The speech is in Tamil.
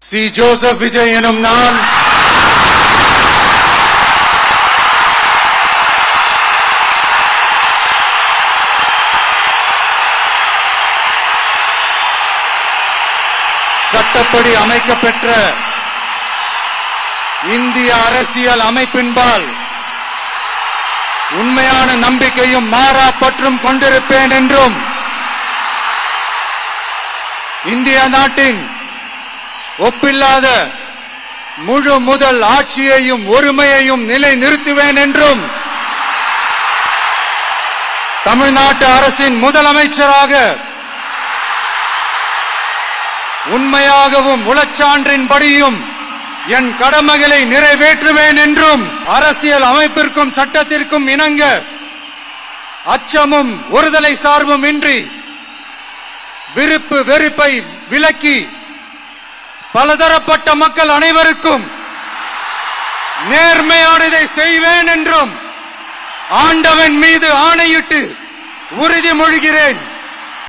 சி ஜோசப் விஜய் எனும் நான் சட்டப்படி அமைக்கப்பெற்ற இந்திய அரசியல் அமைப்பின்பால் உண்மையான நம்பிக்கையும் மாறா பற்றும் கொண்டிருப்பேன் என்றும் இந்திய நாட்டின் ஒப்பில்லாத முழு முதல் ஆட்சியையும் ஒருமையையும் நிலை நிறுத்துவேன் என்றும் தமிழ்நாட்டு அரசின் முதலமைச்சராக உண்மையாகவும் உளச்சான்றின்படியும் என் கடமைகளை நிறைவேற்றுவேன் என்றும் அரசியல் அமைப்பிற்கும் சட்டத்திற்கும் இணங்க அச்சமும் ஒருதலை சார்பும் இன்றி விருப்பு வெறுப்பை விலக்கி பலதரப்பட்ட மக்கள் அனைவருக்கும் நேர்மையானதை செய்வேன் என்றும் ஆண்டவன் மீது ஆணையிட்டு உறுதிமொழிகிறேன்.